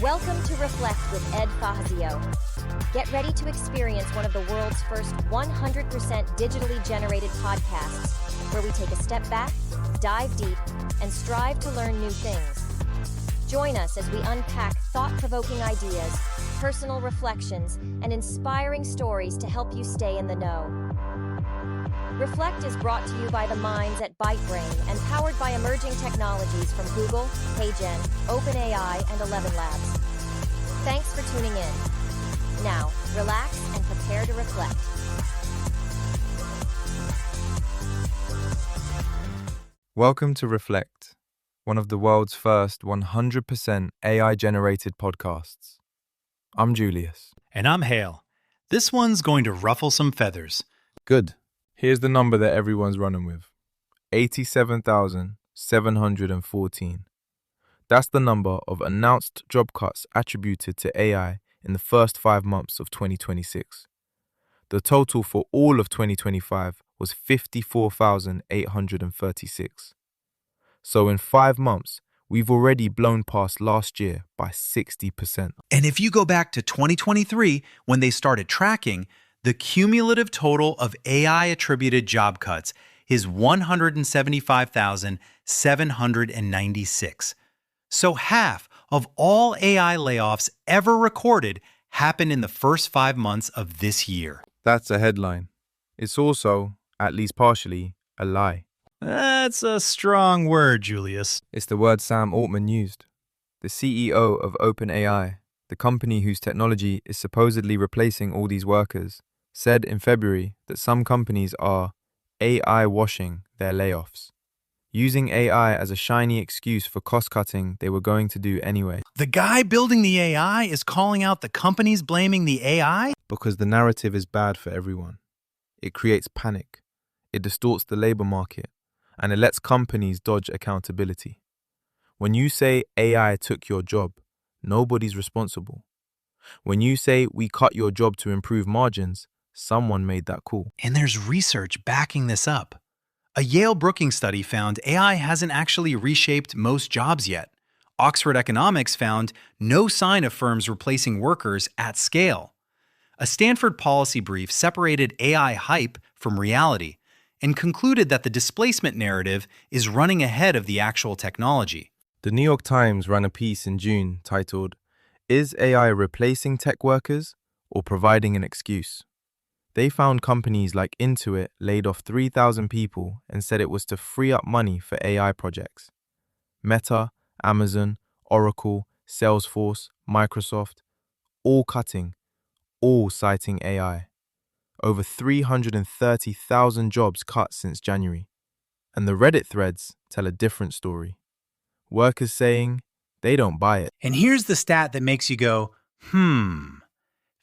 Welcome to Reflect with Ed Fassio. Get ready to experience one of the world's first 100% digitally generated podcasts, where we take a step back, dive deep, and strive to learn new things. Join us as we unpack thought-provoking ideas, personal reflections, and inspiring stories to help you stay in the know. Reflect is brought to you by the minds at ByteBrain and powered by emerging technologies from Google, HeyGen, OpenAI, and 11 Labs. Thanks for tuning in. Now, relax and prepare to reflect. Welcome to Reflect, one of the world's first 100% AI-generated podcasts. I'm Julius. And I'm Hale. This one's going to ruffle some feathers. Good. Here's the number that everyone's running with. 87,714. That's the number of announced job cuts attributed to AI in the first 5 months of 2026. The total for all of 2025 was 54,836. So in 5 months, we've already blown past last year by 60%. And if you go back to 2023, when they started tracking, the cumulative total of AI-attributed job cuts is 175,796. So half of all AI layoffs ever recorded happened in the first 5 months of this year. That's a headline. It's also, at least partially, a lie. That's a strong word, Julius. It's the word Sam Altman used, the CEO of OpenAI, the company whose technology is supposedly replacing all these workers, said in February that some companies are AI washing their layoffs, using AI as a shiny excuse for cost-cutting they were going to do anyway. The guy building the AI is calling out the companies blaming the AI? Because the narrative is bad for everyone. It creates panic, it distorts the labor market, and it lets companies dodge accountability. When you say AI took your job, nobody's responsible. When you say we cut your job to improve margins, someone made that call. And there's research backing this up. A Yale-Brookings study found AI hasn't actually reshaped most jobs yet. Oxford Economics found no sign of firms replacing workers at scale. A Stanford policy brief separated AI hype from reality and concluded that the displacement narrative is running ahead of the actual technology. The New York Times ran a piece in June titled, "Is AI replacing tech workers or providing an excuse?" They found companies like Intuit laid off 3,000 people and said it was to free up money for AI projects. Meta, Amazon, Oracle, Salesforce, Microsoft, all cutting, all citing AI. Over 330,000 jobs cut since January. And the Reddit threads tell a different story. Workers saying they don't buy it. And here's the stat that makes you go,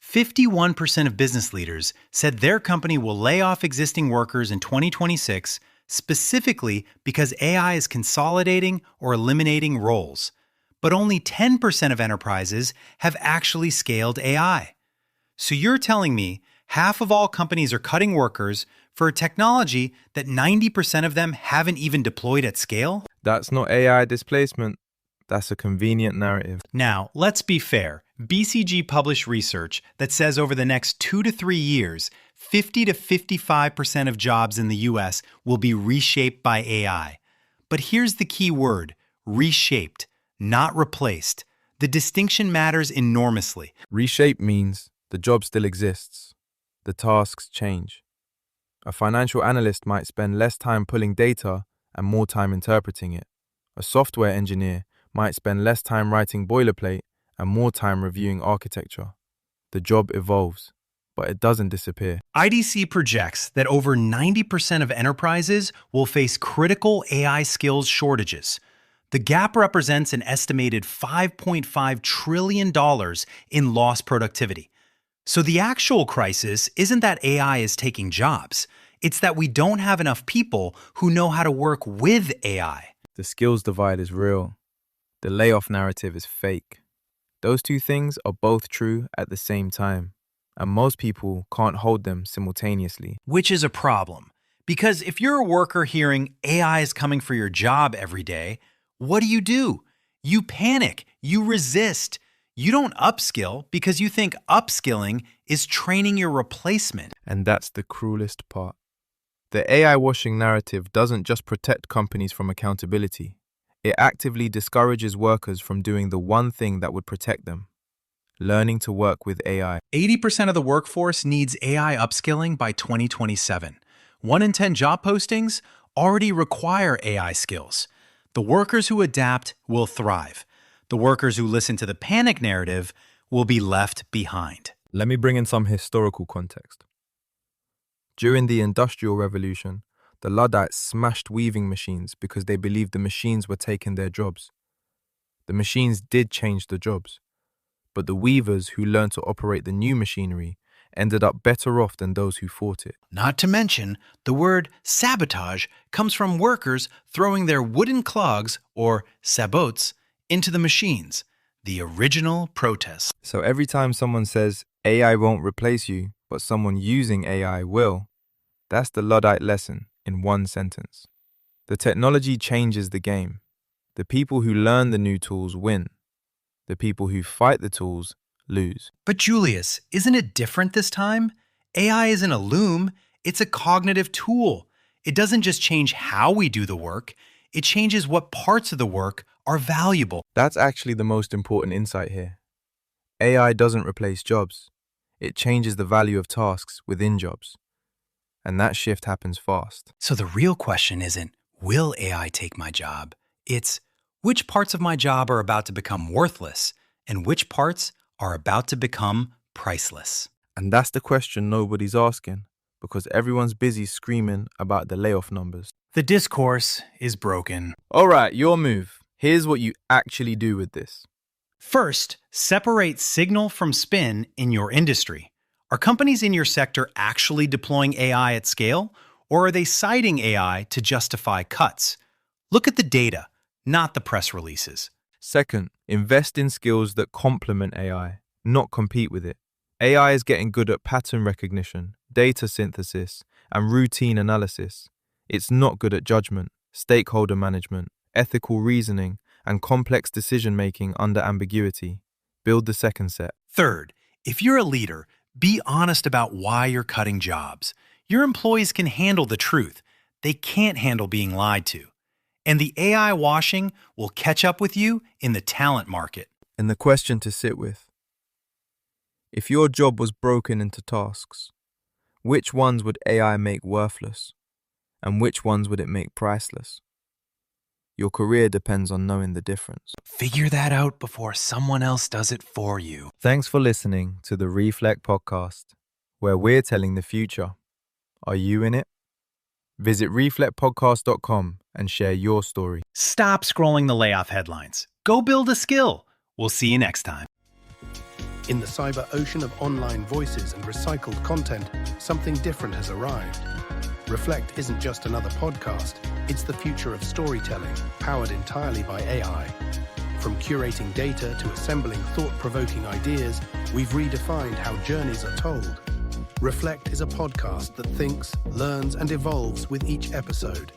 51% of business leaders said their company will lay off existing workers in 2026 specifically because AI is consolidating or eliminating roles. But only 10% of enterprises have actually scaled AI. So you're telling me half of all companies are cutting workers for a technology that 90% of them haven't even deployed at scale? That's not AI displacement. That's a convenient narrative. Now, let's be fair. BCG published research that says over the next 2 to 3 years, 50 to 55% of jobs in the US will be reshaped by AI. But here's the key word, reshaped, not replaced. The distinction matters enormously. Reshape means the job still exists. The tasks change. A financial analyst might spend less time pulling data and more time interpreting it. A software engineer might spend less time writing boilerplate and more time reviewing architecture. The job evolves, but it doesn't disappear. IDC projects that over 90% of enterprises will face critical AI skills shortages. The gap represents an estimated $5.5 trillion in lost productivity. So the actual crisis isn't that AI is taking jobs. It's that we don't have enough people who know how to work with AI. The skills divide is real. The layoff narrative is fake. Those two things are both true at the same time, and most people can't hold them simultaneously. Which is a problem, because if you're a worker hearing AI is coming for your job every day, what do? You panic, you resist, You don't upskill because you think upskilling is training your replacement. And that's the cruelest part. The AI washing narrative doesn't just protect companies from accountability. It actively discourages workers from doing the one thing that would protect them: learning to work with AI. 80% of the workforce needs AI upskilling by 2027. 1 in 10 job postings already require AI skills. The workers who adapt will thrive. The workers who listen to the panic narrative will be left behind. Let me bring in some historical context. During the Industrial Revolution, the Luddites smashed weaving machines because they believed the machines were taking their jobs. The machines did change the jobs, but the weavers who learned to operate the new machinery ended up better off than those who fought it. Not to mention, the word sabotage comes from workers throwing their wooden clogs, or sabots, into the machines, the original protest. So every time someone says AI won't replace you, but someone using AI will, that's the Luddite lesson in one sentence. The technology changes the game. The people who learn the new tools win. The people who fight the tools lose. But Julius, isn't it different this time? AI isn't a loom, it's a cognitive tool. It doesn't just change how we do the work, it changes what parts of the work are valuable. That's actually the most important insight here. AI doesn't replace jobs. It changes the value of tasks within jobs. And that shift happens fast. So the real question isn't, will AI take my job? It's, which parts of my job are about to become worthless and which parts are about to become priceless? And that's the question nobody's asking, because everyone's busy screaming about the layoff numbers. The discourse is broken. All right, your move. Here's what you actually do with this. First, separate signal from spin in your industry. Are companies in your sector actually deploying AI at scale, or are they citing AI to justify cuts? Look at the data, not the press releases. Second, invest in skills that complement AI, not compete with it. AI is getting good at pattern recognition, data synthesis, and routine analysis. It's not good at judgment, stakeholder management, ethical reasoning, and complex decision-making under ambiguity. Build the second set. Third, if you're a leader, be honest about why you're cutting jobs. Your employees can handle the truth. They can't handle being lied to. And the AI washing will catch up with you in the talent market. And the question to sit with: if your job was broken into tasks, which ones would AI make worthless? And which ones would it make priceless? Your career depends on knowing the difference. Figure that out before someone else does it for you. Thanks for listening to the Reflect podcast, where we're telling the future. Are you in it? Visit reflectpodcast.com and share your story. Stop scrolling the layoff headlines. Go build a skill. We'll see you next time. In the cyber ocean of online voices and recycled content, something different has arrived. Reflect isn't just another podcast, it's the future of storytelling, powered entirely by AI. From curating data to assembling thought-provoking ideas, we've redefined how journeys are told. Reflect is a podcast that thinks, learns, and evolves with each episode.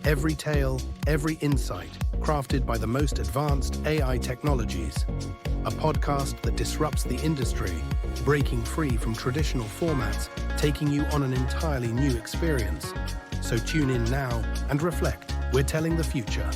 Every tale, every insight, crafted by the most advanced AI technologies. A podcast that disrupts the industry, breaking free from traditional formats, taking you on an entirely new experience. So tune in now and reflect. We're telling the future.